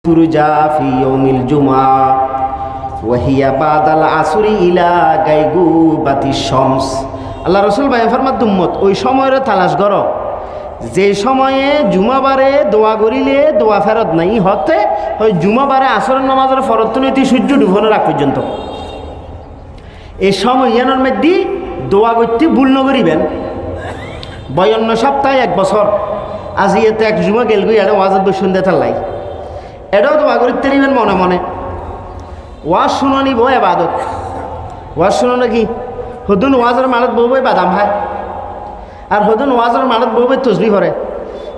তুরজা ফি ইয়াউমিল জুমআ ওয়া হিয়া বাদাল আসরি ইলা গায়গুবাতিশ শামস। আল্লাহ রাসূল বায়ান ফরমাত উম্মত ওই সময়ের তালাশ করো যে সময়ে জুমাবারে দোয়া করিলে দোয়া ফেরত নাই হতে ওই জুমাবারে আসরের নামাজের ফরত নৈতি সূর্য ডুবানোর আগ পর্যন্ত এই সময় ইয়ানোর মধ্যে দোয়া করতে ভুল নকরিবেন। 52 সপ্তাহে 1 বছর আজি এতে এক জুমা গেল গই এটা ওয়াজত বসুন দে তার লাই এটাও দোয়া করতে নিবেন মনে মনে। ওয়াজ শুনানি বই ইবাদত ওয়াজ শুনানো কি হদুন ওয়াজের মালত বউবই বাদাম খায় আর হদুন ওয়াজের মালত বউবই তসবি করে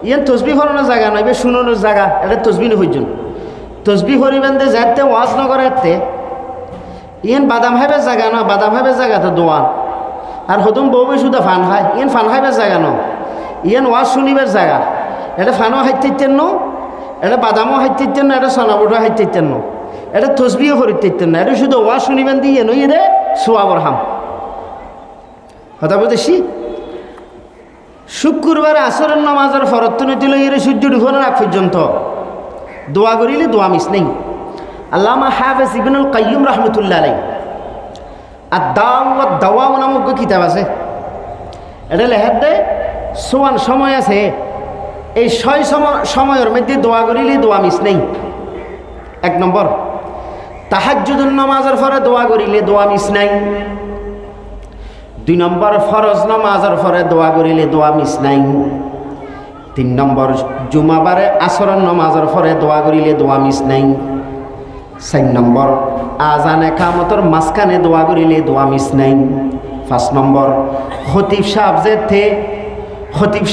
ইয়ান তসবি করানোর জায়গা নয় বে শুনানোর জায়গা এটা তসবি নহইজন তসবি করিবেন দে যাতে ওয়াজ নকরে এতে ইয়ান বাদাম খাইবার জায়গা নয় বাদাম খাইবার জায়গা তো দোয়ান আর হদুন বউবই শুধু ফান খায় ইয়ান ফান খাইবার জায়গা ন ইয়ান ওয়াজ শুনিবার জায়গা এটা ফানও হাইতেন ন এটা বাদামও হাইতেন না এটা সোনাবুটো হাইতেন ন এটা তসবিও করিতেন না এটা শুধু ওয়াজ শুনিবেন দিয়ে নই রে সোয়াবর হাম কথা বলতেছি। শুক্রবার আসরের নামাজের ফরত নৈতি লইয়ে সূর্য ডুবানোর আগ পর্যন্ত দোয়া করিলে দোয়া মিস নেই। আল্লামা হাফেজ ইবনুল কাইয়্যিম রাহমাতুল্লাহ আলাইহি আদ-দাওয়া ওয়াদ-দাওয়া নামক কিতাব আছে এটা লেখার দে সোয়ান সময় আছে এই 6 সময়ের মধ্যে দোয়া করিলে দোয়া মিস নেই। 1 নম্বর তাহাজ্জুদুন নামাজের পরে দোয়া করিলে দোয়া মিস নাই। 2 নম্বর ফরজ নামাজের পরে দোয়া করিলে দোয়া মিস নাই। 3 নম্বর জুমাবারে আসরের নামাজের পরে দোয়া করিলে দোয়া মিস নাই। 4 নম্বর আজান ইকামতের মাঝখানে দোয়া করিলে দোয়া মিস নাই। 5 নম্বর খতিব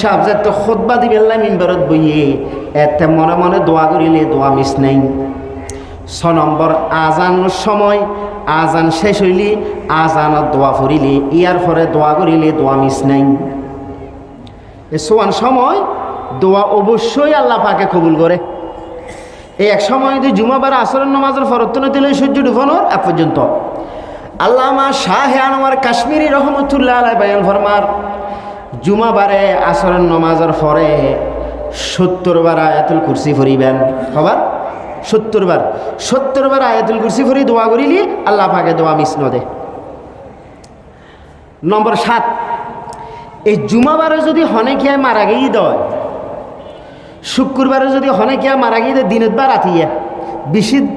সাহেব যে তো খুতবা দিবেন মিম্বরত বইয়ে এতে মনে মনে দোয়া করিলে দোয়া মিস নাই। 6 নম্বর আজানের সময় আজান শেষ হইলে আজানত দোয়া ফুরিলে ইয়ার পরে দোয়া করিলে দোয়া মিস নাই। এই সোয়ান সময় দোয়া অবশ্যই আল্লাহ পাকে কবুল করে। এই এক সময় যদি জুমাবার আসরের নামাজের ফরত নৈতি লই সূর্য ডুবানোর আগ পর্যন্ত আল্লামা শাহে আনোয়ার কাশ্মীরি রহমতুল্লাহ আলাইহি বয়ান ফরমার জুমাবারে আসরের নামাজের পরে 70 বার আয়াতুল কুরসি পড়িবেন। খবর 70 বার আয়াতুল কুরসি পড়ি দোয়া করিলি আল্লাহ পাকে দোয়া মিস নদে। নম্বর 7 এই জুমাবারে যদি হনেকিয়া মারা গিয়ে দেয় শুক্রবারে যদি হনেকিয়া মারা গিয়ে দেয় দিনত বা রাতিয়া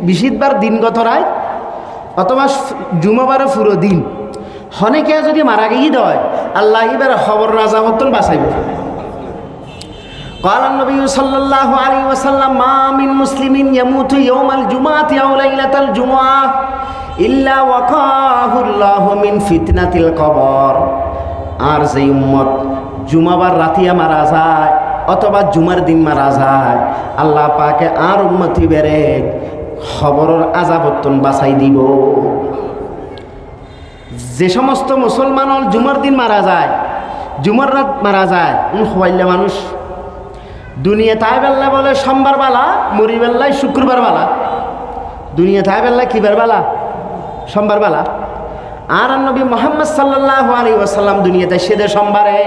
বিশিতবার দিনগত রায় অথবা জুমাবারে পুরো দিন হনেকিয়া যদি মারা গিয়ে দেয় আল্লাহ এবার খবর রাজা মতন বাঁচাইব। قال النبي صلى الله عليه وسلم ما من مسلم يموت يوم الجمعة أو ليلة الجمعة إلا وقاه الله من فتنة القبر। আর যে উম্মত জুমাবার রাতিয়া মারা যায় অথবা জুমার দিন মারা যায় আল্লাহ পাকে আর উম্মতি বেরে খবরের আযাবতন বাঁচাই দিব। যে সমস্ত মুসলমান জুমার দিন মারা যায় জুমার রাত মারা যায় খোয়াইলে মানুষ দুনিয়া তাই বেল্লা বলে সোমবার বেলা মরি বেল্লায় শুক্রবার বেলা দুনিয়া তাই বেল্লা কিবার বেলা সোমবার বেলা আর নবী মুহাম্মদ সাল্লাল্লাহু আলাইহি ওয়াসাল্লাম দুনিয়াতে সেদে সোমবারে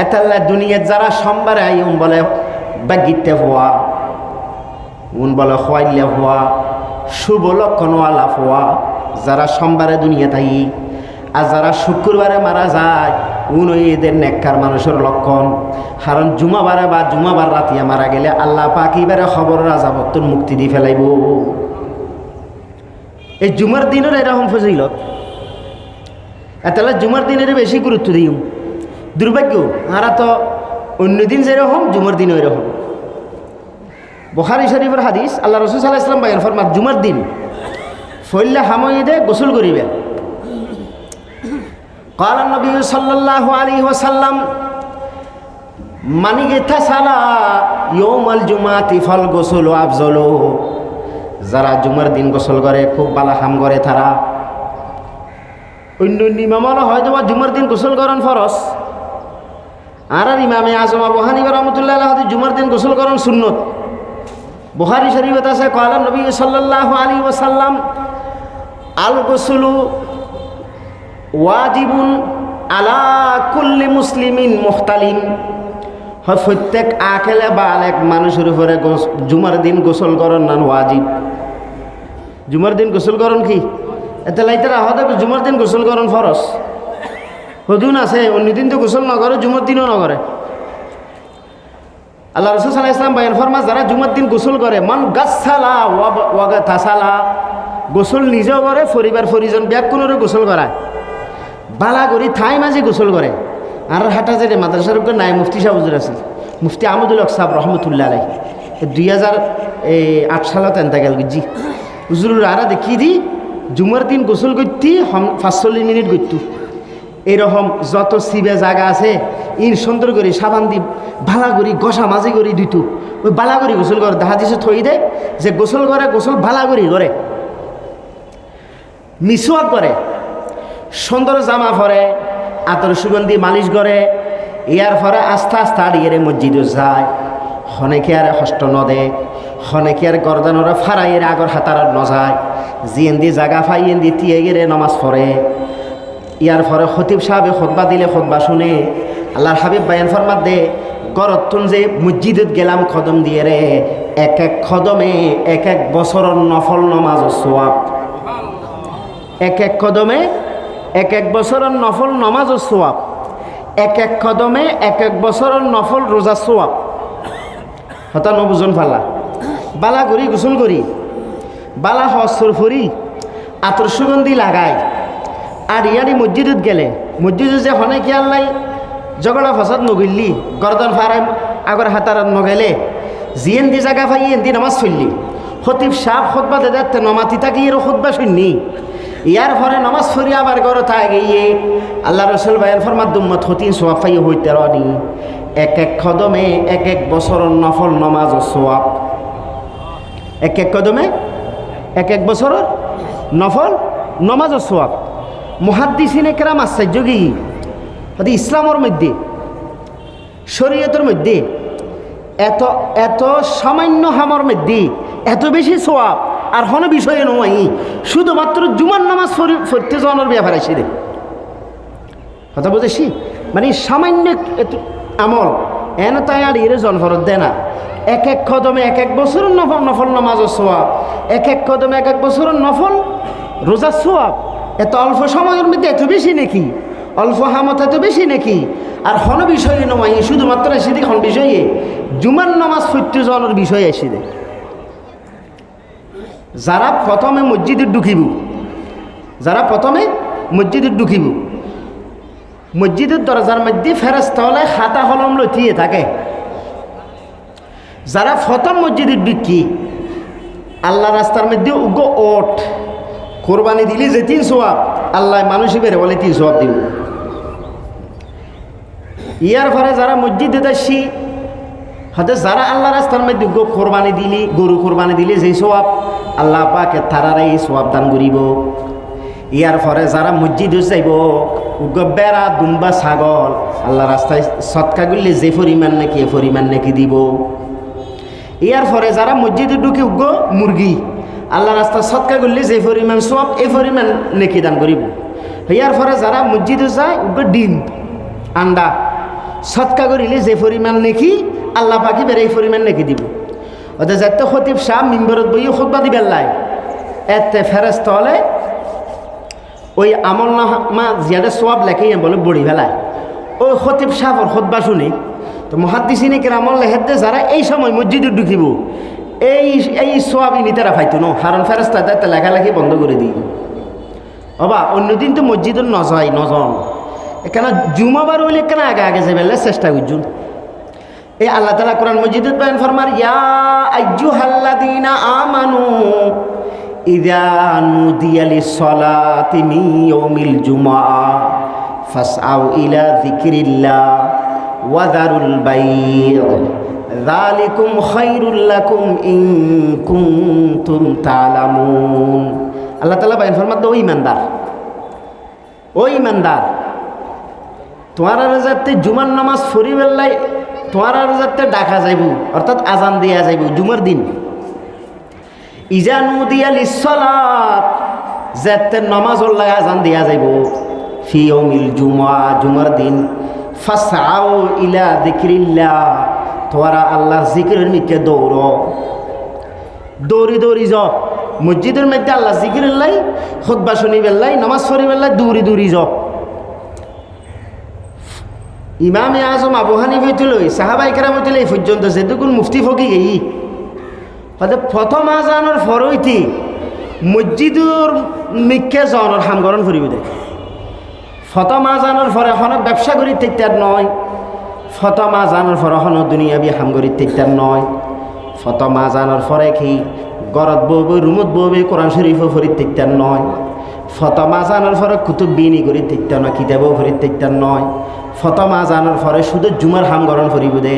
এতাল্লা দুনিয়াত যারা সোমবারে আই বলে বাগিতে হওয়া বলে খোয়াইলে হওয়া শুভ লক্ষণওয়ালা হওয়া যারা সোমবারে দুনিয়া তাই আর যারা শুক্রবারে মারা যায় এদের নেককার মানুষের লক্ষণ। কারণ জুমাবারে বা জুমাবার রাতিয়া মারা গেলে আল্লাহ পাক এবারে খবর আযাবতন মুক্তি দিয়ে ফেলাইব। এই জুমার দিনের এরকম ফজিলত এতালে জুমার দিনের বেশি গুরুত্ব দিই। দুর্ভাগ্য আরা তো অন্য দিন যেরকম জুমার দিনও এরকম। বুখারী শরীফের হাদিস আল্লাহ রাসূল সাল্লাল্লাহু আলাইহি ওয়াসাল্লাম বয়ান ফরমান জুমার দিন ফইল্লা হামইদে গোসল করিবেন। قال النبي صلى الله عليه وسلم من اغتسل يوم الجمعة فالغسل أفضل। যারা জুমার দিন গোসল করে খুব ভালো কাম করে তারা। অন্য ইমামরা হয়তো বা জুমার দিন গোসল করেন ফরজ আর ইমামে আজম আবু হানিফা রাহমাতুল্লাহ আলাইহি জুমার দিন গোসল করেন সুন্নত। বুখারী শরীফে আছে قال النبي صلى الله عليه وسلم الغسل ওয়াজিবুন আলা কুল্লি মুসলিমিন মুখতালিন। হয় প্রত্যেক আকেলে বালেক মানুষের উপরে জুমার দিন গোসল করন না ওয়াজিব। জুমার দিন গোসল করন কি এতে লাইতারা হতে জুমার দিন গোসল করন ফরজ। হদুন আছে অন্য দিন তো গোসল নগরে, জুমার দিনও নগরে। আল্লাহ রাসূল সাল্লাল্লাহু আলাইহি ওয়াসাল্লাম বয়ান ফরমান, যারা জুমার দিন গোসল করে, মান গাসসালা ওয়া তাসালা, গোসল নিজেও করে, পরিবার পরিজন ব্যাকুণরে গোসল করায়, বালা করি থাই মাঝে গোসল করে। আর হাটা যে মাদ্রাসার উপরে নাই মুফতি সাহেব হুজুর আছে, মুফতি আহমদুল হক সাহেব রহমতুল্লাহ আলাইহি 2008 সালত এন্তেকাল করছি। হুজুর আরা দেখি দি জুমার দিন গোসল করতে 45 মিনিট করতো। এইরকম যত সিবে জায়গা আছে ইন সুন্দর করে সাবান দি ভালা করি গসা মাঝে করি দিত, ওই বালা করি গোসল করে। দেখা দিছে থই দেয় যে গোসল করে, গোসল ভালা করি করে, মিসওয়াক করে, সুন্দর জামা পরে, আতর সুগন্ধি মালিশ করে। ইয়ার পরে আস্তে আস্তে আড়িয়ে মসজিদে যায়। হনেকে আর হস্ত নদে, হনেকে আর গরদানোরা ফারাইয়ের আগর হাতার ন যায়, জিয়েন্দি জাগা ফাইয়েন্দি টিয়ে গেলে নমাজ পড়ে। ইয়ার পরে খতিব সাহেবে খুতবা দিলে খুতবা শুনে। আল্লাহর হাবিব বায়ান ফরমাত দে, গরতুন যে মসজিদত গেলাম কদম দিয়ে রে, এক এক কদমে এক এক বছরের নফল নমাজ সোয়াব। এক এক কদমে এক এক বছরের নফল নমাজ সোয়াব। এক এক কদমে এক এক বছরের নফল রোজা সোয়াব। হতা নবুজন ফালা বালা করি গোসল করি, বালা হসর ফরি, আতর সুগন্ধি লাগাই। আর ইয়ারি মসজিদত গেলে, মসজিদে যে হনে কি আল্লাই জগড়া ফসাদ নগিল্লি, গরদন ফারাই আগর হাতার নগেলে, জিয়েন দি জায়গা ফাই এন দি নামাজ ফেললি, খতিব সাহ খুতবা দে যাতে নমাতি থাকি এর খুতবা শুননি। ইয়ার পরে নামাজ ফরি আবার গড় থাকে গিয়ে আল্লাহ রসুল বায়ান ফরমাত দুম্মত হতিন সোয়াব ফাই হইতে রনি। এক এক কদমে এক এক বছরের নফল নমাজ সোয়াব। এক এক কদমে এক এক বছরের নফল নমাজ সোয়াব। মুহাদ্দিসিনে কেরাম আশ্চর্য কি ইসলামের মধ্যে শরীয়তের মধ্যে এত এত সামান্য হামর মধ্যে এত বেশি সোয়াব আর কোনো বিষয়ে নয়, শুধুমাত্র জুমার নামাজ পড়তে যাওয়ার ব্যাপার আছে রে। কথা বুঝেছি? মানে সামান্য আমল এন তাই আর এর জনফরত দেয় না। এক এক কদমে এক এক বছরের নফল নফল নামাজের সোয়াব, এক এক কদমে এক এক বছরের নফল রোজার সোয়াব। এত অল্প সময়ের মধ্যে এত বেশি নাকি? অল্প হামত এত বেশি নাকি? আর হন বিষয়ে নয়, শুধুমাত্র এসে দিক হন বিষয়ে জুমার নামাজ পড়তে যাওয়ার বিষয়ে এসে দেয়। যারা প্রথমে মসজিদে ঢুকিব, যারা প্রথমে মসজিদে ঢুকিব, মসজিদের দরজার মধ্যে ফেরেশতা হলে খাতা কলম লইয়ে থাকে। যারা প্রথম মসজিদে ঢুকি আল্লাহ রাস্তার মধ্যে উগো ওট কোরবানি দিলে যে 3 সোয়াব, আল্লাহ মানুষই বেড়ে বলে 3 সোয়াব দিব। ইয়ার পরে যারা মসজিদে যাচ্ছি হয়তো যারা আল্লাহ রাস্তার মধ্যে কোরবানি দিলি, গরু কোরবানি দিলে যে সোয়াব, আল্লাহ পাকে তারারে এই সোয়াব দান করিব। ইয়ার পরে যারা মসজিদে যাইব বেড়া দুম্বা ছাগল আল্লাহ রাস্তায় সৎকা করলে যে পরিমাণ নাকি এ পরিমাণ নাকি দিব। ইয়ার পরে যারা মসজিদে ঢুকে মুরগি আল্লাহ রাস্তা সৎকা করলে যে পরিমাণ সোয়াব এই পরিমাণ নেকি দান করিব। ইয়ার পরে যারা মসজিদে যায় ডিম আন্ডা সৎকা করিলে যে পরিমাণ নেকি আল্লাহ পাকি বেড়ে এই পরিমাণ নেকি দিব। ওদের যাতে খতিব সাহ মিম্বরত বইয়ে খুতবা দিবেন লাই এতে ফেরেশতা হলে ওই আমল নামা জিয়াদে সোয়াব লেখে বলে বড়ি ফেলায়। ওই খতিব সাহেবর খুতবা শুনি তো মুহাদ্দিসিনে কেরাম লেখে যারা এই সময় মসজিদে ঢুকিব এই সোয়াবই নিতেরা পাইতো ন, কারণ ফেরেশতা তাতে লেখালেখি বন্ধ করে দিই। অবা অন্যদিন তো মসজিদের নজাই নজন এখানে জুমাবার হইলে কেন আগে আগে যাবে চেষ্টা করছুন। এই আল্লাহ তাআলা কোরআন মজিদে বয়ান ফরমার, ইয়া আইয়ুহাল্লাযীনা আমানু ইযা নুদিয়া লিস-সালাতি মিন ইয়াউমিল জুমআ ফাসআউ ইলা যিকরিল্লাহ ওয়া যারুল বাই' যালিকুম খায়রুল লাকুম ইন কুনতুম তা'লামুন। আল্লাহ তাআলা বয়ান ফরমার, ও ঈমানদার, ও ঈমানদার, তোমার যাতে জুমার নামাজ ফরিবেল্লাই তোমার যাতে ডাকা যাইব, অর্থাৎ আজান দিয়া যাইব জুমার দিন। ইজা নুদিয়া লিস-সালাত যাতে নামাজ আজান দিয়া যাইব ফি ইয়াউমিল জুমআ জুমার দিন ফাসআউ ইলা যিকরিল্লাহ, তোরা আল্লাহর জিকিরের নিকে দৌড়ো, দৌড়ি দৌড়ি যাও মসজিদের মধ্যে আল্লাহ জিকিরের লাই, খুতবা শুনিবের লাই, নামাজ পড়িবের লাই, দৌড়ি দৌড়ি যাও। ইমামে আজম আবু হানিফা লই সাহাবায়ে কেরাম হইতে এই পর্যন্ত যেটুকুন মুফতি ফকি গেই হয়তো প্রথম আজানোর ফরইতি মসজিদুর মিকে জনের হামগরণ ফুরিবে দেয়। প্রথম আজানোর ফরে এখন ব্যবসা করি তেত্যার নয়, প্রথম আজানোর ফরে এখন দুনিয়াবি হামগরি তেত্যার নয়, প্রথম আজানোর ফরে কি গরত বউবে রুমত বউবে কোরআন শরীফও ফরি তেত্যার নয়, প্রথম আজানোর ফরে কুতুব বিনি করি তেত্যার নয়, কিতাবও ফরি তেত্যার নয়, প্রথম আজানোর ফরে শুধু জুমার হামগরণ ফুরিব দে।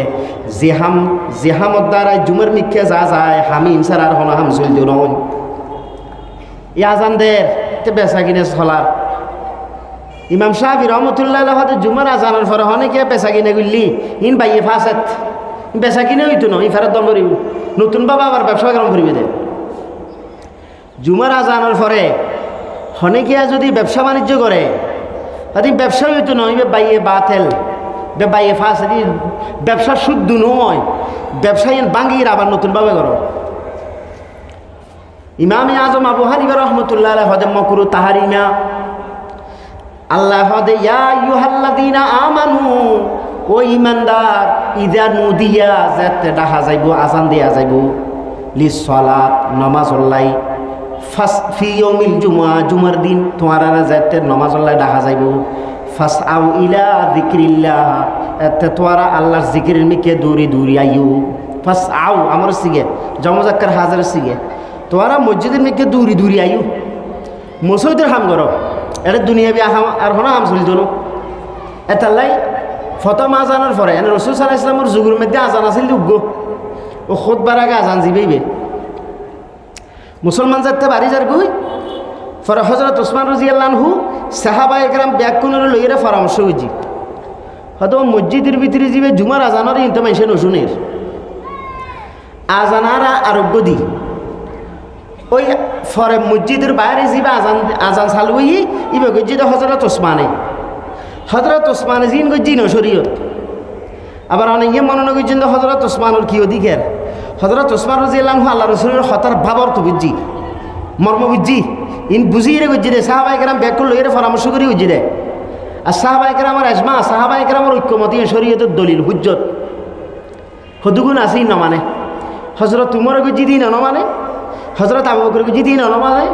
জেহামত দ্বারায় জুমার মিকে যা যায় হামি ইনসার আর হন হাম চলতে নয়। ই আজান দের বেচা কিনে চলা ইমাম শাফি রহমতুল্লাহ হতে জুমার আজানোর পরে অনেকে বেচা কিনে গুললি ইন বাইয়ে ফাঁসাত বেচা কিনে হইতো না, ই ফেরত দম করিব, নতুন বাবা আবার ব্যবসা গরম করিবে দে। জুমার আজানোর পরে অনেকে যদি ব্যবসা বাণিজ্য করে তাদের ব্যবসা হইতো না, ইবে বাইয়ে বাতেল বে বাইয়ে ফাঁস ব্যবসা শুদ্ধ নয়, ব্যবসা ইন বাঙ্গির আবার নতুন বাবা করো। ইমামে আজম আবু হানিফা রহমতুল্লাহ হদে মকরু তাহারিমা আল্লাহ হদে ইয়া আইয়ুহাল্লাযীনা আমানু, ও ইমানদার, ইযা নুদিয়া যাতে ডাহা যাইব আজান দিয়া যাইব লিসসালাত নামাজ আল্লাহ ফি ইয়াউমিল জুমআ, জুমার দিন তোমারা যাতে নামাজ আল্লাহ ডাহা যাইব ফাসআউ ইলা যিকরিল্লাহ, এতে তোরা আল্লাহর জিকিরের মিকে দূরি দূরি আইও। ফাসআউ আমার সিগে জমজাক্কার হাজার সিগে তোরা মসজিদের মেঘে দূরি দূরি আয়ু মসজিদের হাম করো, এটা দুনিয়াবি আহাম আর হনা হাম চলিত নো। এতাল্লাই ফতম আজানোর পরে এনে রসুল সাল্লাল্লাহু আলাইহি ওয়াসাল্লামের যুগের মধ্যে আজান আছিল উগ্গ ও খুতবার আগে আজান জিবেইবে মুসলমান যাতে বাড়ি যার গুই পরে হযরত ওসমান রাদিয়াল্লাহু আনহু সাহাবায়ে কেরাম ব্যাকুনের লইরে পরামর্শ হইজি হয়তো মসজিদের ভিতরে যাবে জুমার আজানের ইনতে মাইসে নশুনের আজানারা আরোগ্য দি ওই ফরে মসজিদের বাইরে যাবে আজান চালু হই ইবে গজ্জিদে হযরত ওসমানে জিন গজ্জি ন শরীয়ত। আবার অনেকে মনে করছেন হযরত ওসমানের কি অধিকার, হযরত ওসমান রাদিয়াল্লাহু আনহু আল্লাহ রাসূলের হতার ভাবর তো বুঝছি মর্ম বুঝছি ইন বুঝিয়ে গজ্জি দে সাহাবায়ে কেরাম ব্যাকুল লইরে পরামর্শ করি গজ্জি দে। আর সাহাবায়ে কেরামের আজমা সাহাবায়ে কেরামের ঐক্যমত শরীয়তের দলিল হুজ্জত হদুগুণ আছে ন মানে হযরত উমর গজ্জি দিন ন মানে হযরত আবু বকর গজ্জি দিন ন মানে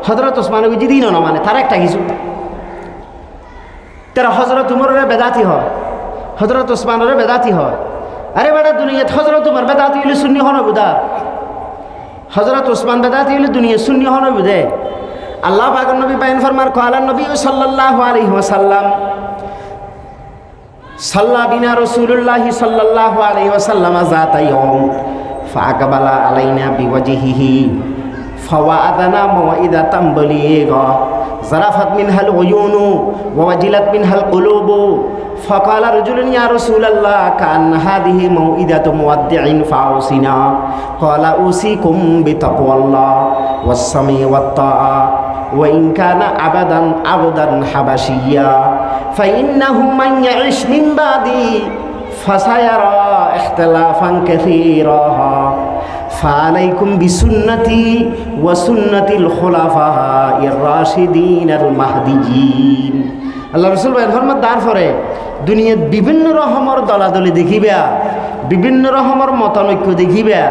হযরত ওসমান গজ্জি দিন ন মানে তার একটা কিছু তারা হযরত উমরের বেদাতি হয় হযরত ওসমানের বেদাতি হয়। আরে বেটা দুনিয়াত হযরত উমর বেদাতি হইলে সুন্নি হন বুদা, হযরত ওসমান বেদাতি হইলে দুনিয়া সুন্নি হন বুদে। আল্লাহ পাকের নবী বাইন ফরমার কালান নবী সাল্লাল্লাহু আলাইহি ওয়াসাল্লাম সাল্লা বিনা রাসূলুল্লাহ সাল্লাল্লাহু আলাইহি ওয়াসাল্লাম যাতা ইয়াউম ফাআকবালা আলাইনা বিওয়াজহিহি ফাওয়াদানা মাওইদাতাম বালিগা জারাফাত মিনহাল উয়ুনু ওয়া ওয়াজিলাত মিনহাল কুলুবু ফাকালা রাজুলুন ইয়া রাসূলুল্লাহ কান হাদিহি মাওইদাতু মুওয়াদ্দিইন ফাউসিনা ক্বালা উসিকুম বিতাকওয়াল্লাহ ওয়াস সামি ওয়াত তাআ ওয়া ইন কানা আবদান হাবাশিয়া ফাইন্নাহু মান ইয়াইশ মিন বাদি ফাসায়ারা ইখতিলাফান কাসীরা ফালাইকুম বিসুন্নতি ওয়া সুন্নাতিল খুলাফাইর রাশিদিনাল মাহদিয়িন। আল্লাহ রাসূল ভাই ফরমাত দার পরে দুনিয়াত বিভিন্ন রকমের দলাদলি দেখিবা, বিভিন্ন রকমের মতানৈক্য দেখিবা,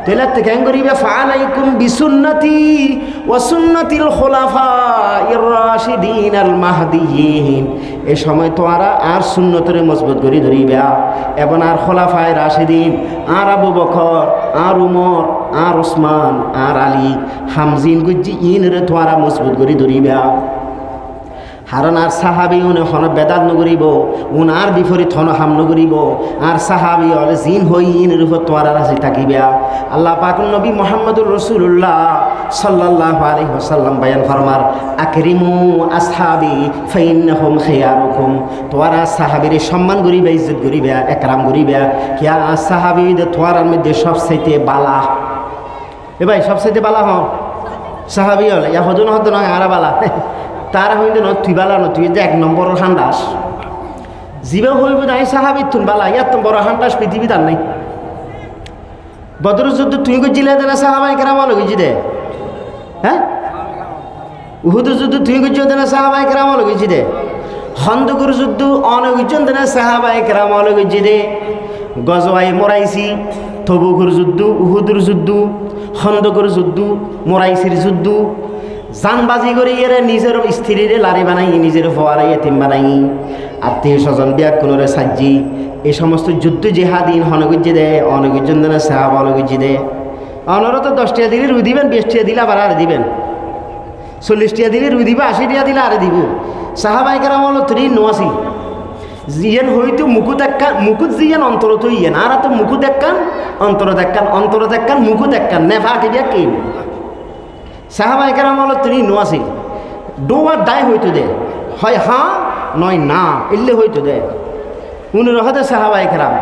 তাহলে কেন করিবে ফালাইকুম বিসুন্নতি ওয়া সুন্নাতিল খুলাফাইর রাশিদিনাল মাহদিয়িন। এই সময় তোমরা আর সুন্নতরে মজবুত করে ধরিবা এবং আর খোলাফায়ে রাশিদিন আর আবু বকর আর উমর আর ওসমান আর আলী হামজিন গুজ্জি ইনরে তোমরা মজবুত করে ধরিবা। হারণ আর সাহাবি উনি হন বেদাত নগরিব উনার বিপরীত হন হাম নগরিব আর সাহাবি হলে জিন হই ইনের উপর তোয়ারা রাজি থাকিবা। আল্লাহ পাক নবী মুহাম্মদুর রাসূলুল্লাহ সাল্লাল্লাহু আলাইহি ওয়াসাল্লাম বয়ান ফরমার আকরিমু আসহাবি ফাইন্নাহুম খিয়ারুকুম, তোয়ারা সাহাবীর সম্মান করিবা ইজ্জত করিবা একরাম করিবা। কিয়া সাহাবীদের তোয়ারার মধ্যে সবচাইতে বালা এ ভাই সবচাইতে বালা হ সাহাবি হলে ইয়া হদন হদ নয় আরা বালা তারা হইতে ন তুই বালা ন তুই যে এক নম্বরের খান্দাস জীবে হইব নাই সাহাবিত তুন বালা ইয়াত বড় হান্টাস পৃথিবী তার নাই বদর যুদ্ধ তুই গজিলে দেনা সাহাবাই কেরাম লগিছি দে হ্যাঁ উহুদ যুদ্ধ তুই গজিও দেনা সাহাবাই কেরাম লগিছি দে খন্দকুর যুদ্ধ অনগিজন দেনা সাহাবাই কেরাম লগিছি দে গজওয়াই মরাইছি তবুকুর যুদ্ধ উহুদুর যুদ্ধ খন্দকুর যুদ্ধ মরাইছির যুদ্ধ জানবাজি করে এরা নিজের স্ত্রীরে লারি বানাই নিজের ফোয়ারাই এতিম বানাই আত্মীয় স্বজন বিয়া কোনোরে সাজি এই সমস্ত যুদ্ধ জেহাদিন হনগুজি দে অনগুজন দেনা সাহাব অনগুজি দে অনরত 10 টাকা দিলে রুই দিবেন 20 টাকা দিলে আবার আর দিবেন 40 টাকা দিলে রুই দিবে 80 টাকা দিলে আর দিব সাহাবাই কেরাম হলো তুই নোয়াছি জিয়ান হইতো মুকুত জিয়ান অন্তরত ইয়েন আর তো মুকুত একখান অন্তর দেখান মুকুত একখান নেফা টিবিয়া কি সাহাবাই কেরাম হলো তুই নোয়াছি ডোয়ার দায় হইতো দে হয় হ্যাঁ নয় না এলে হইতো দে উনি রহতে সাহাবাই কেরাম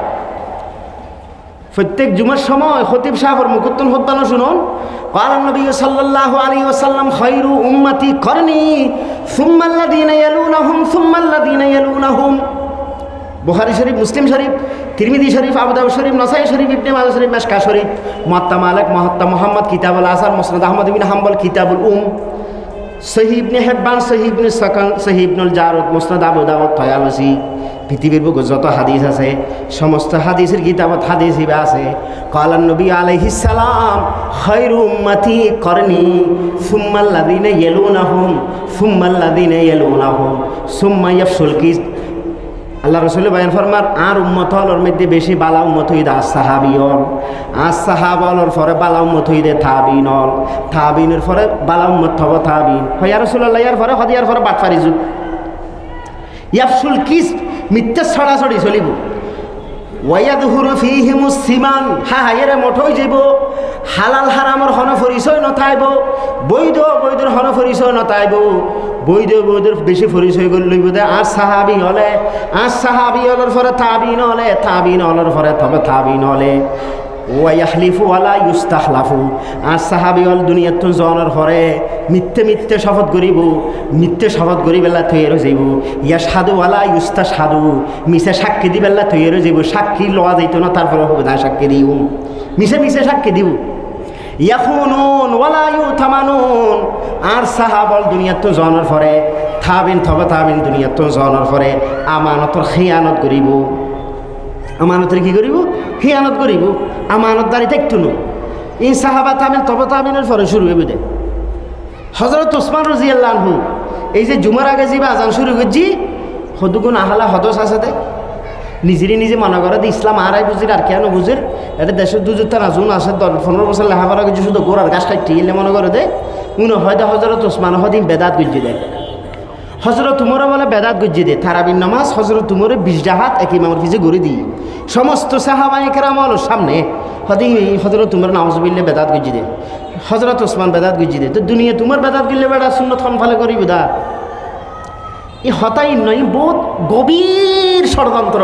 প্রত্যেক জুমার সময় খতিব সাহেবের মুকুত্তন হদ্দানো শুনুন قال النبي صلى الله عليه وسلم خير امتي قرني ثم الذين يلونهم ثم الذين يلونهم বুখারী শরীফ মুসলিম শরীফ তিরমিজি শরীফ আবু দাউদ শরীফ নাসাই শরীফ ইবনে মাজাহ শরীফ মিশকা শরীফ মুআত্তা মালিক মুহাত্তা মুহাম্মদ কিতাবুল আসার মুসনাদ আহমদ ইবনে হাম্বল কিতাবুল সহিহ ইবনে হিব্বান সহিহ ইবনে সাকান সহিহ ইবনুল জারুদ মুসনাদ আবু দাউদ তায়ালসি পৃথিবীর বুকে যত হাদিস আছে সমস্ত হাদিসের কিতাবত হাদিস হিবা আছে কালান নবী আলাইহিস সালাম খায়রু উম্মতি করনি সুম্মাল্লাযিনা ইয়ালুনাহুম সুম্মাল্লাযিনা ইয়ালুনাহুম সুম্মা ইয়াফসুল কিস আল্লাহ রাসূল বয়ান ফরমান আর উম্মত হলর মধ্যে বেশি বালা উম্মত হইদা সাহাবিয়ন আর সাহাবালর পরে বালা উম্মত হইদে তাবিনল তাবিনের পরে বালা উম্মত হব তাবিন হয় ইয়া রাসূলুল্লাহ ইয়ার পরে হদিয়ার পরে বাটফারি যুগ ইয়াফসুল কিস মিথ্যা ছড়াছড়ি চলিব ওয়ায়াদহুরু ফীহিমুস সিমান হাহায়েরে মঠ হয়ে যাব হালাল হারামর হন পরিচয় নথাইব বৈধর হন পরিচয় নথাইব বৈধর বেশি পরিচয় করে লইব দে আর সাহাবি হলের পরে তাবিন হলের পরে তবে তাবিন হলে ওয়াইয়াহলিফু ওয়ালা ইউস্তাহলাফু আর সাহাবি হল দুনিয়াত জনের পরে মিথ্যে শপথ করি বেলা তৈরি যাইব ইয়াশহাদু ওয়ালা ইউস্তাশহাদু মিছে সাক্ষী দি বেলা তৈরি যাইব সাক্ষী লওয়া যাইত না তারপরে হবে না সাক্ষী দিও মিছে সাক্ষী দিব ইয়াখুনুন ওয়ালা ইউতামানুন আর সাহাবল দুনিয়াত জনের পরে তাবিন দুনিয়াত জনের পরে আমানতর খিয়ানত করিব আমানতের কি করিব খিয়ানত করিব আমানত দাঁড়িয়ে থাকতো না এই সাহাবা তাবিনের পরে শুরু হইব দে হযরত ওসমান রাদিয়াল্লাহু আনহু এই যে জুমার আগে যে আজান শুরু করছি হদুগুন আহলা হদস আছে দে নিজে মনে করে যে ইসলাম আরাই বুঝির আর কেন বুঝির এটা দেশের দুজুতা নাজুন আছে 15 বছর লেখাপড়া কিছু শুধু গোড়ার গাছ কাটতে গেলে মনে করে দে উনি হয়তো হযরত ওসমান হদিন বেদাত গুজি দেয় হযরত উমরও বলে বেদাত গুজি দে তারাবির নামাজ হযরত উমরের 20 ডাহাত এক ইমামের পিছে ঘুরে দিই সমস্ত সাহাবায়ে কেরাম হলো সামনে হদিন হযরত উমর নাউজুবিল্লাহ বেদাত গুজি দে হযরত ওসমান বেদাত গুজি দে তো দুনিয়া তোমার বেদাত গিলে বেড়া সুন্নত খন ফালে করিব দা এই হতাই নয় বহুত গভীর ষড়যন্ত্র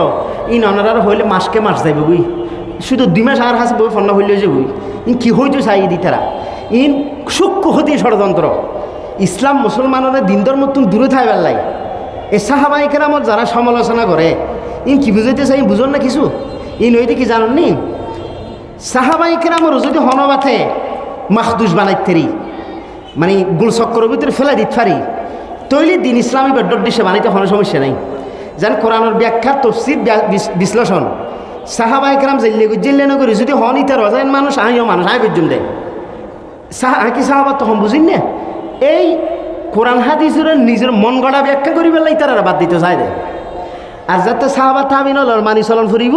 ই ননার হইলে মাসকে মাস যাইব বুই শুধু 2 মাস আর হাসে বই ফন্না হইলে যে বুই ইন কি হইতো চাই দি তারা ইন সূক্ষ্ম হতি ষড়যন্ত্র ইসলাম মুসলমানের দিন ধর্ম তুমি দূরে থাকবার লাই এ সাহাবায়ে কেরামত যারা সমালোচনা করে ইন কি বুঝাইতে চাই বুঝন না কিছু ইন হইতে কি জানেন নি সাহাবায়ে কেরামর যদি হনবাথে মাখদুস বানাইতেরি মানে গোল চক্করের ভিতরে ফেলা দিতে পারি তৈলি দিন ইসলামী বেডর দিশে বানাইতে কোনো সমস্যা নাই যেন কোরআনের ব্যাখ্যা তফসির বিশ্লেষণ সাহাবায়ে কেরাম জেল্লে নগরী যদি হন ইতার অজাইন মানুষ আইও মানুষ আই বুঝুম দেয় কি সাহাবা তখন বুঝিন না এই কোরআন হাদিসের নিজের মন গড়া ব্যাখ্যা করি বেলা ইতারা বাদ দিতে চাই দেয় আর যাতে সাহাবা তাবিন মানি চলন ফুরিব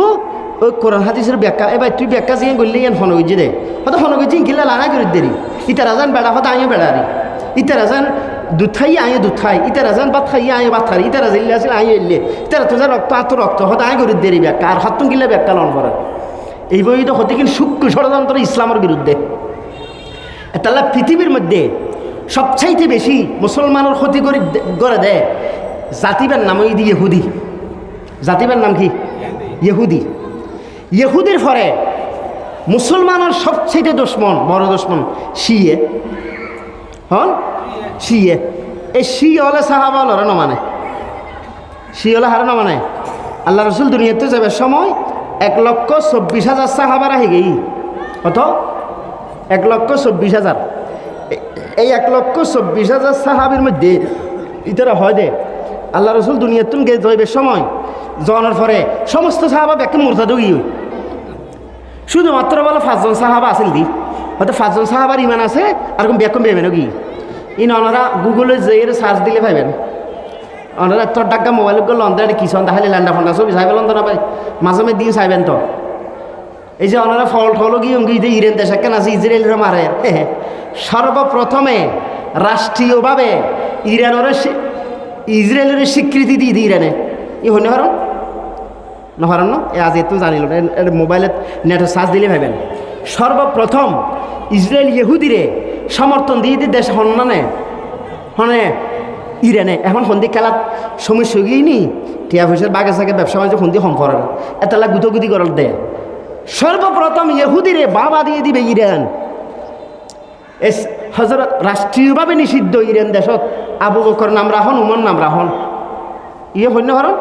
ওই কোরআন হাদিসের ব্যাখ্যা এবার তুই ব্যাখ্যা জিয়ে গলি ইয়ান হনগজি দে হয়তো হনগজি গিলা লাগাই করে দেরি ইতারা যান বেড়া হয়তো আইও বেড়ারি ইতারা যান দুধ খাই আইও দুধ খাই ইতারা যান ভাত খাই আইও ভাত খাই ইতারা জিল্লে আসলে আইও এলে ইতারা তো যা রক্ত রক্ত হয়তো আই করে দেরি ব্যাখ্যা আর হাতুন গিলা ব্যাখ্যা লন করে এই বই তো হতে কিন্তু সূক্ষ্ম ষড়যন্ত্র ইসলামের বিরুদ্ধে তাহলে পৃথিবীর মধ্যে সবচাইতে বেশি মুসলমানের ক্ষতি করে দেয় জাতিবের নাম ওই দি ইহুদি জাতিবের নাম কি ইহুদির পরে মুসলমানের সবচাইতে দুশমন বড় দুশমন শিয়ে এই শি হলে সাহাবা হলে ন মানে শি হলে হারে ন মানে আল্লাহ রসুল দুনিয়াতে যাবে সময় 1,24,000 সাহাবার আহি গেই। কত? 1,24,000। এই 1,24,000 সাহাবির মধ্যে ইতারা হয় দে আল্লাহ রসুল দুনিয়াতুন গে যাইবে সময় জনের পরে সমস্ত সাহাবা ব্যাকে মোরতাদও গিয়ে শুধুমাত্র বলো 5 জন সাহাবা আসেন দি, হয়তো 5 জন সাহাবার ইমান আছে আর কোন ব্যাকম বেবেন কি ইন ওনারা গুগলে যেয়ে সার্চ দিলে পাইবেন। ওনারা তোর ডাক্কা মোবাইল গুলো লন্ডনে কিছু তাহলে ল্যান্ডা ফন্ডা ছবি চাইবে লন্ডন পাই মাঝে মাঝে দিন চাইবেন। তো এই যে ওনারা ফল ঠলো গিয়ে যে ইরান দেশ কেন আছে ইসরায়েলের মারে সর্বপ্রথমে রাষ্ট্রীয়ভাবে ইসরায়েলের স্বীকৃতি দিয়ে দিই ইরানে ই হইন হারণ নহরণ ন এ আজ এত জানিল মোবাইলে নেটে সার্চ দিলে ভাবেন সর্বপ্রথম ইসরায়েল ইহুদিরে সমর্থন দিয়ে দিয়ে দেশ হন্নানে হনে ইরানে এখন সন্ধি খেলাত সমস্যা গিয়ে নি টিয়া পয়সার বাগে সাগে ব্যবসা বাণিজ্য সন্ধি কম করার এতলা গুতগুতি করার দে সর্বপ্রথম ইহুদিরে বাবা দিয়ে দিবে ইরান। হজরত রাষ্ট্রীয়ভাবে নিষিদ্ধ ইরান দেশত আবু বকর নাম রাখুন উমর নাম রাখুন ইয়ে হন্য হরণ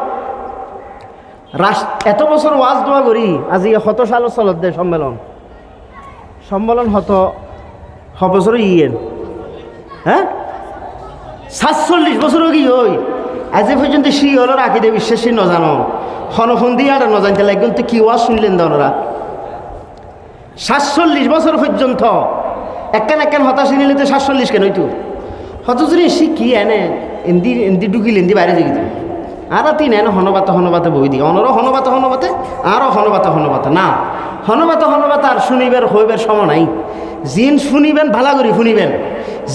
এত বছর ওয়াজ দোয়া করি আজি 100 সাল চলত দে সম্মেলন বছর ইয়েন হ্যাঁ 47 বছরও কি ওই আজ পর্যন্ত শিওর আকিদে বিশ্বাসী নজানো হনফন্দি আর নজানতে লাগবেন তো কি ওয়াজ শুনলেন ওরা 47 বছর পর্যন্ত একখান হতাশি নিলে তো 47 কেন হইতো হতজুরি শিখি এনে এন্দি ঢুকিল এন্দি বাইরে যাই আর তিন এনে হনবাতে বই দিই অনরও হনবাতে আরও হনবাতে না হনবাতে আর শুনিবেন হইবের সময় নাই। জিন শুনিবেন ভালা করি শুনিবেন,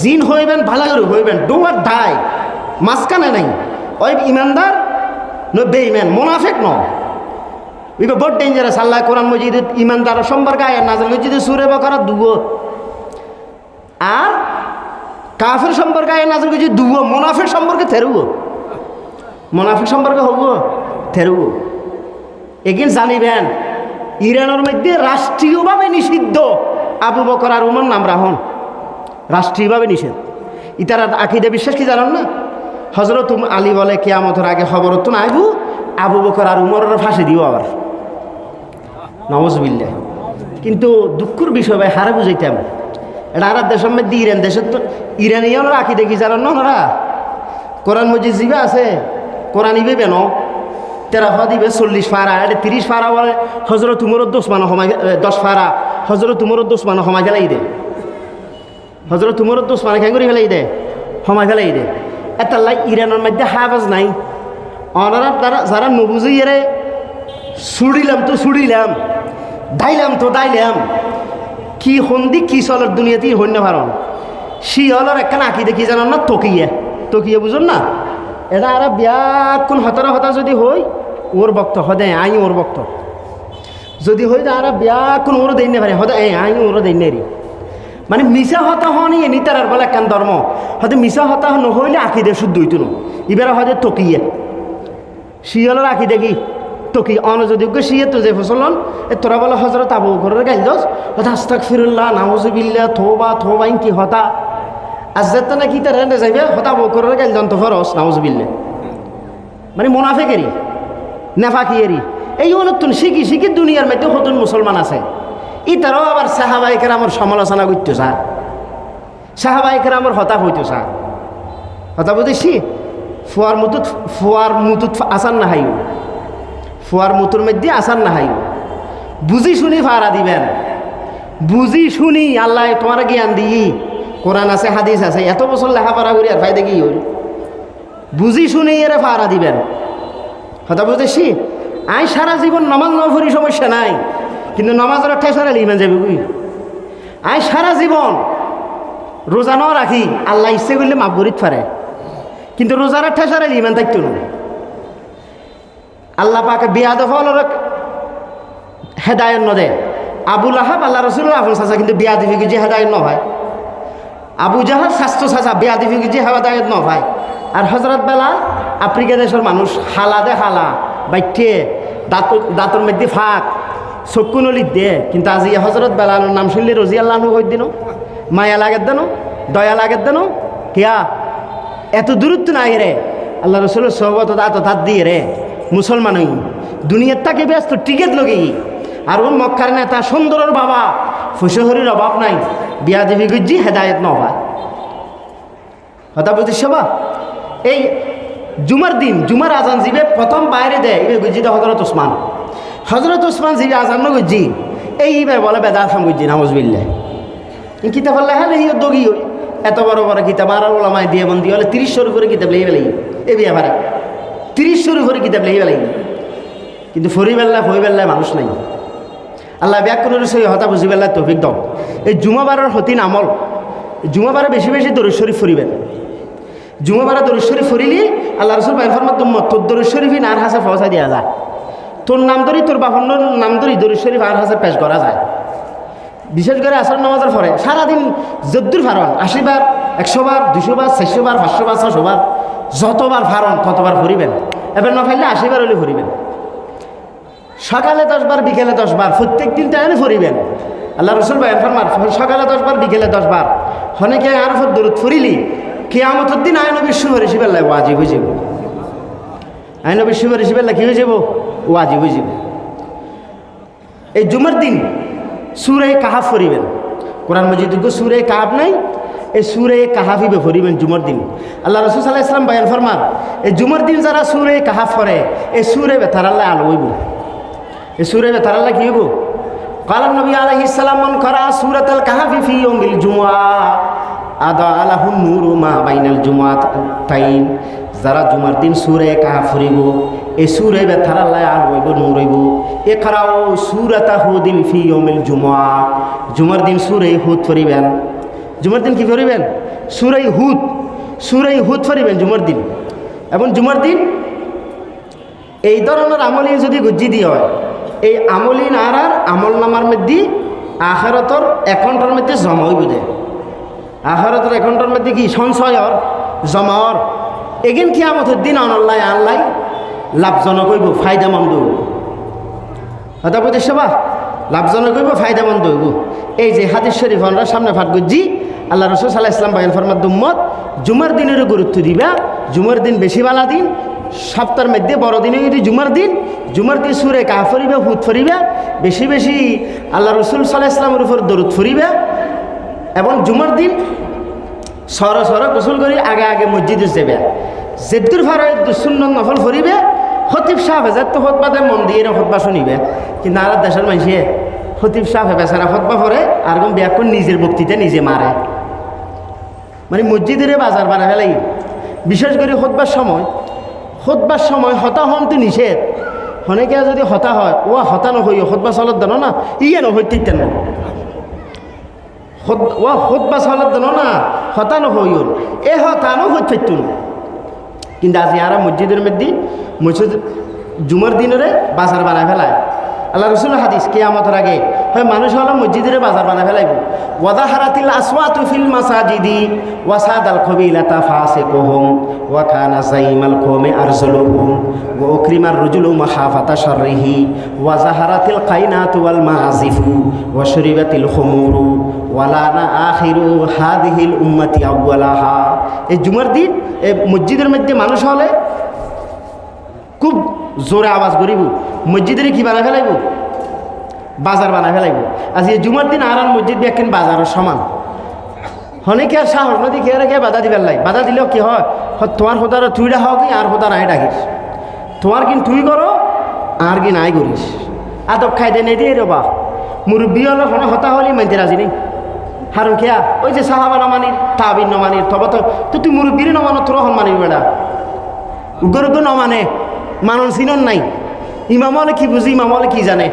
জিন হইবেন ভালা করি হইবেন, ডু আর ডাই মাঝখানে নাই। ওই ইমানদার বেঈমান মুনাফিক ন ইবে বড় ডেঞ্জারাস। আল্লাহ কোরআন মজিদে ইমানদার সম্পর্কে আয়াত নাযিল করেছে সূরা বাকারা 2 আর কাফের সম্পর্কে আয়াত নাযিল করেছে 2 মুনাফিক সম্পর্কে 13 মুনাফিক সম্পর্কে হবো 13 এগিন জানিবেন ইরানের মধ্যে রাষ্ট্রীয়ভাবে নিষিদ্ধ আবু বকর আর উমর নাম রাখুন রাষ্ট্রীয়ভাবে নিষেধ। ইতারা আকিদা বিশ্বাস কি জানেন না? হজরত আলী বলে কিয়ামতের আগে খবর তো না আবু বকর আর উমরের ফাঁসি দিও আবার নওয়াজবিল্লাহ। কিন্তু দুঃখের বিষয় ভাই হারে বুঝাইতাম এটা আর দেশের মধ্যে ইরান দেশের তো ইরানিয়ানরা আকিদা কি জানেন না? ওনারা কোরআন মজিদ জিবে আছে কোরআন ইবে বেন তেরা দিবে 40 ফারা 30 ফারা বলে হজরত উমর 10 ফারা হজরত উমর 10 সমাজ ফেলাই দে হজরত উমর 10 খেয়ে করে ফেলাই দে সমাজ ফেলাই দে এটা ইরানের মধ্যে হাফাজ নাই। ওনারা তারা যারা নবুঝি এরে ছুড়িলাম দাইলাম কি সন্ধি কি চলের দুনিয়াতে হন্য ভারণ শিয়লের একখান আঁকি দেখি জানান না তকিয়ে বুঝুন না এটা আর ব্যাকুন হতা যদি হই ওর বক্ত হদে আই ওর বক্ত যদি হই আর ব্যাকুন ওর দেই না পারে হদে আই ওর দেই না রে মানে মিশা হতা হনি এনি তার বলে একখান ধর্ম হয়তো মিশা হতা নহইলে আঁকি দে শুদ্ধ হইতো না এবার হয়তো তকিয়ে শিয়লের আঁকি দেখি তকি অনযোগ্য শিয়ে তো যে ফসলন তোরা বলে হজরত আবু বকরের গাইল দোস হতা আস্তাগফিরুল্লাহ নাউযুবিল্লাহ তওবা ইনকি হতা আজজাত নাকি তার রেন্ডে যাইবে হতা আবু বকরের গাইল দন্ত ফরস নাউযুবিল্লাহ মানে মুনাফিকেরই নেফাকিয়েরই এই অনুত্তন শিখি দুনিয়ার মধ্যে নতুন মুসলমান আছে ইতারাও আবার সাহাবায়ে কেরামের সমালোচনা করতে চায় সাহাবায়ে কেরামের হতা হইতে চায় হতা বুঝেছি ফুয়ার মুতুত আসান না হাইও ফুয়ার মুতুর মধ্যে আসান না হাইও বুঝি শুনি ফারা দিবেন বুঝি শুনি আল্লাহ তোমার জ্ঞান দিই কোরআন আছে হাদিস আছে এত বছর লেখাপড়া করি আর ফায়দা কি হইল বুঝি শুনি এরে ফারা দিবেন হতা বুঝেছি আই সারা জীবন নামাজ না পড়ি সমস্যা নাই কিন্তু নামাজের ঠেসারে ইমান যাবে বুঝি আই সারা জীবন রোজা ন রাখি আল্লাহ ইচ্ছে করলে মাফ করিত পারে কিন্তু রোজার ঠেসারে ইমান থাকতো না আল্লাহ পাকে বিয়াদ ফলর হেদায়ত নদে আবুল আহাব আল্লাহ রসুল্লাহ আফুল চাচা কিন্তু বিয়াদি ফিকি যে হেদায়ত ন হয় আবু জাহাল স্বাস্থ্য চাচা বিয়াদি ফিকি যে হেদায়ত ন হয় আর হজরত বেলাল আফ্রিকা দেশের মানুষ হালা বাইঠে দাঁতর মধ্যে ফাঁক চক্ষু নলিত দে কিন্তু আজি হজরত বেলালের নাম শুনলে রজি আল্লাহ হই দিন মায়া লাগের দেন দয়া লাগের দেন কিয়া এত দূরত্ব নাই রে আল্লাহ রসুলের সহবত দাঁত দিয়ে রে মুসলমান হই দুনিয়ার তাকে ব্যস্ত টিকেট লগেই আর ওর মক্কার নেতা সুন্দরের বাবা ফুসহরির অভাব নাই বিয়া দেবী গুজ্জি হেদায়ত নবা কথা বুঝিস বা এই জুমার দিন জুমার আজান জিবে প্রথম বাইরে দেয় এবার গুজ্জি দে হজরত ওসমান জিবে আজান গুজ্জি এইবার বলে বেদা খাম গুজ্জি নামজবিল্লা কিতাব আল্লাহ হলে এই দগি এত বড় বড় কিতাব আর ওলামায় দিয়ে বন্দি হলে 30 করে কিতাব লেগে বেলাই এ বিয়া ভারে 30 করে কিতাব লেগে বেলাই কিন্তু ফরিবেল্লায় মানুষ নাই আল্লাহ ব্যাকুণের সই হতা বুঝিবেল্লাহ তৌফিক দাও এই জুমাবারের হতিন আমল জুমাবারে বেশি বেশি দরুদ শরীফ ফরিবেন জুমাবারে দরুদ শরীফ ফরিলি আল্লাহ রসুল বাইফরমাত তোর দরুদ শরীফই আর হাসে পৌঁছাই দেওয়া যায় তোর নাম ধরি তোর বাপন্নর নাম ধরি দরুদ শরীফ আর হাসে পেশ করা যায় বিশেষ করে আসর নামাজের পরে সারাদিন যদ্দুর ফারন 80 বার 100 বার 200 বার 400 বার 500 বার 600 বার যতবার ফারন ততবার ফরিবেন এবার না ফাইলে 80 বার হলে ফরিবেন সকালে 10 বার বিকেলে 10 বার প্রত্যেক দিন টাইমে ফরিবেন আল্লাহ রসুল ভাই ফরমার সকালে 10 বার বিকেলে 10 বার হনেকে আর ফর দরুদ ফরিলি কিয়ামতের দিন আইন নবীর সুপারিশ বেলা ওয়াজিব হয়ে যাব আইন নবীর সুপারিশ বেলা কি হয়ে যাব ওয়াজিব হয়ে যাব এই জুমার দিন সূরা কাহাফ ফরিবেন কোরআন মজিদ সূরা কাহাফ নাই এই সূরা কাহাফিবে ফরিবেন জুমার দিন আল্লাহ রাসূল সাল্লাল্লাহু আলাইহি ওয়াসাল্লাম বয়ান ফরমান এই জুমার দিন যারা সূরা কাহাফ পড়ে এই সূরা বেতার আল্লাহ আলো হইব এই সূরা বেতার আল্লাহ কি হইব قال النبي عليه السلام من قرأ سورة الكهف في يوم الجمعة أضاء له النور ما بين الجمعتين যারা জুমার দিন সূরা কাহাফ পড়িব এই সূরা বেতার আল্লাহ আলো হইব নূর হইব ইকরাউ সূরাতা হুদিন ফি ইয়াউমিল জুমআ জুমার দিন সূরা হুদ পড়িবেন জুমার দিন কি পড়িবেন সূরা হুদ পড়িবেন জুমার দিন এবং জুমার দিন এই ধরনের আমলি যদি গজ্জি দিয়ে হয় এই আমলি নারার আমল নামার মধ্যে আখিরাতর অ্যাকাউন্টের মধ্যে জমা হইব দে আখিরাতর অ্যাকাউন্টের মধ্যে কি সঞ্চয়র জমার এগেন কিয়ামতের দিন আল্লাহ লাভজনক হইব ফায়দামন্দ হইব হতা বুঝে সবা লাভজনক হইব ফায়দামন্দ হইব এই যে হাদিস শরীফ আমরা সামনে ফাট গজ্জি আল্লাহ রাসূল সাল্লাল্লাহু আলাইহি ওয়াসাল্লাম বয়ান ফরমাত উম্মত জুমার দিনের গুরুত্ব দিবা জুমার দিন বেশি বালা দিন সপ্তাহের মধ্যে বড় দিনে যদি জুমার দিন সূরা কাহাফ ফরিবে হুদ ফরিবে বেশি বেশি আল্লাহ রাসূল সাল্লাল্লাহু আলাইহি ওয়াসাল্লামের উপর দরুদ ফরিবে এবং জুমার দিন সর গোসল করি আগে মসজিদে যাবে জেদ্দুর ফারায় সুন্নত নফল ফরিবে খতিব সাহেব তো খুতবা দেয় মন দিয়ে খুতবা শুনিবে কিন্তু আর দেশের মানুষে খতিব সাহেব বেচারা খুতবা পড়ে আর কোন ব্যাকুণ নিজের বক্তৃতা নিজে মারে মানে মসজিদের বাজার বানা ফেলাই বিশেষ করে খুতবার সময় হতা হন তো নিষেধ অনেকে যদি হতা হয় ও হতা নহইও খুতবা চলত দেন না ইয়ে নহই তিতেন না ও খুতবা চলত দেন না হতা নহইও এ হতা নহই ফেতুন কিন্তু আজি আর মসজিদের মধ্যে জুমার দিনের বাজার বানায় ফেলায় আল্লাহ রসুল হাদিস কিয়ামতের আগে হয় মানুষ হলো মসজিদের বাজার বানায় ফেলাইব ওয়াদাহারাতিল আসওয়াতু ফিল মাসাজিদি ওয়াসাদাল কবিলাতা ফাসিকুহুম ওয়া কানা সাইমাল কওমি আরজুলুহুম ওয়া উকরিমার রুজুলু মাখাফাতা শাররিহি ওয়া জাহারাতিল কাইনাতু ওয়াল মাযিফু ওয়া শুরিবাতিল খুমুরু ওয়া লানা আখিরু হাদিহিল উম্মতি আউওয়ালাহা এই জুমার দিন এই মসজিদের মধ্যে মানুষ হলে খুব জোরে আওয়াজ করিব মসজিদের কি বানা ফেলাইব বাজার বানা ফেলাইব আজ এই জুমার দিন আর মসজিদ দেখেন বাজারের সমান অনেকে আর সাহস নদী খেয়ে রেখে বাধা দিবার লাই বাধা দিলেও কি হয় তোমার হোদার তুইটা হও কি আর হোদা নাই ডাকিস তোমার কিন তুই করো আর কি নাই করিস আদব খাইতে নেই দিয়ে রবা মুরব্বী হলো কোনো হতা হলি মানতে রাজি নেই হারুন খেয়া ওই যে সাহাবা নমানির তাবিন নমানির তবে তো তুই মুরব্বীর নমানো তোর হন মানির বেড়া উগ্র নমানে মানুষ চিনন নাই ইমাম হলে কি বুঝি ইমাম হলে কি জানে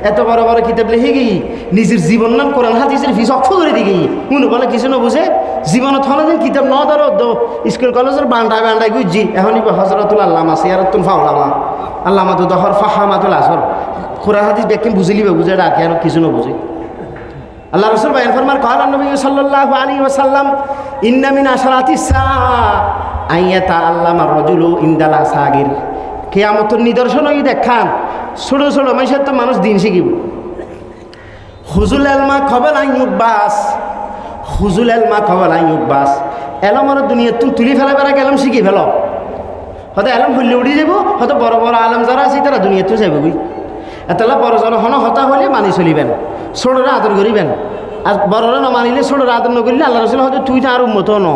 এত বড় বড় কিতাব লিখে গিয়ে নিজের জীবন নাম কোরআন হাদিসের ফিস অক্ষ করে দিয়ে গিয়ে মনে বলে কিছু না বুঝে জীবনত হলে দিন কিতাব ন ধরো স্কুল কলেজের বান্ডায় গুজি এখনই হজরতুল আল্লামা সিয়ারতুল ফাউলামা আল্লামা তো দহর ফাহামাতুল আসর কোরআন হাদিস ব্যাখ্যা বুঝিলিবে বুঝে ডাকে আর কিছু না বুঝে আল্লাহ রসুল বয়ান ফরমান ক্বালা নবী সাল্লাল্লাহু আলাইহি ওয়াসাল্লাম ইন্না মিন আশরাতিস সাআ আইয়াতা আল্লামার রাজুলু ইনদাল আসাগির কিয়ামতের নিদর্শন ওই দেখান ছোট মানুষের তো মানুষ দিন শিখিব হুজুল এলমা খবর আইয়ুবাস এলমের দুনিয়া তুমি তুলি ফেলা বেড়া গেলাম শিখি ফেল হয়তো আলম হইলে উঠে যাব, হয়তো বড় বড় আলম যারা আছে তারা দুনিয়াতেও যাবে বুঝি। এতলা বড় জন হন হতা হলে মানি চলিবেন, ছোটরা আদর করিবেন। আর বড়রা না মানিলে ছোটরা আদর নকরিলে আল্লাহ রসুল হয়তো তুই তো আর উম্মত ন।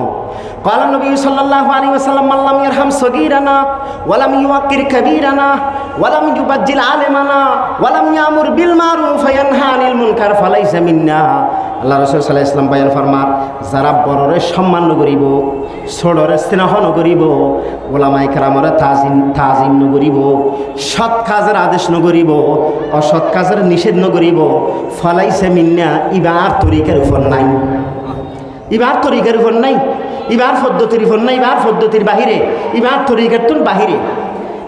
قال النبي صلى الله عليه وسلم من لم يرحم صغيرنا ولم يوقر كبيرنا ولم يبجل عالمنا ولم يأمر بالمعروف وينهى عن المنكر فليس منا। আল্লাহ রসুল সাল্লাল্লাহু আলাইহি ওয়াসাল্লাম বয়ান ফরমার, যারা বড়রে সম্মান নকরিব, ছোটরে স্নেহ নকরিব, ওলামায়ে কেরামরে তাজিম নকরিব, সৎ কাজের আদেশ নকরিব, অসৎ কাজের নিষেধ নকরিব, ফালাইসা মিন্না, ইবার তরিকার উপর নাই, ইবার তরিকার উপর নাই, ইবার পদ্ধতির উপর নাই, ইবার পদ্ধতির বাহিরে, ইবার তরিকার তুন বাহিরে।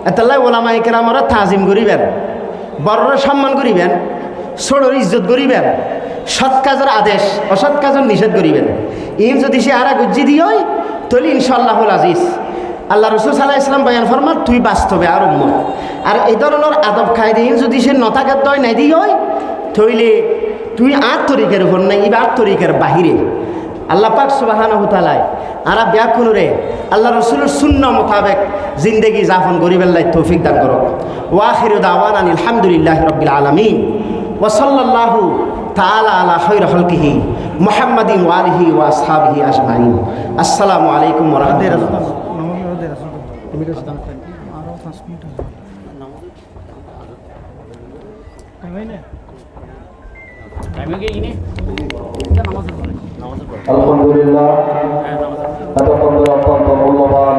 এতাল্লাহ ওলামায়ে কেরামরে তাজিম করিবেন, বড়রে সম্মান করিবেন, ছোটর ইজ্জত করিবেন, সৎ কাজের আদেশ অসৎ কাজের নিষেধ করিবেন। ইন যদি সে আরা গুজ্জি দিয় তাহলে ইনশাআল্লাহুল আজিজ আল্লাহ রসুল সাল্লাল্লাহু আলাইহি ওয়াসাল্লাম বয়ান ফরমার তুই বাস্তবে আর উম্মত। আর এই ধরনের আদব খায়দা ইন যদি সে নতাকাত দয় নাই দিয় তাহলে তুই আর তরিকার উপর নাই, ইবার তরিকার বাহিরে। আল্লাহ পাক সুবহানাহু ওয়া তাআলা আরা ব্যাকুনরে আল্লাহ রসুলের সুন্নাহ মোতাবেক জিন্দেগি যাপন করিবার লাই তৌফিক দান করো। ওয়া আখিরু দাওয়ানা আলহামদুলিল্লাহি রাব্বিল আলামিন ওয়া সাল্লাল্লাহু তাআলা আলা খায়রি খালকিহি মুহাম্মাদিন ওয়া আলিহি ওয়া আসহাবিহি আজমাইন। আসসালামু আলাইকুম ওয়া রাহমাতুল্লাহ। আলহামদুলিল্লাহ, এতক্ষণ ধরে অত্যন্ত মূল্যবান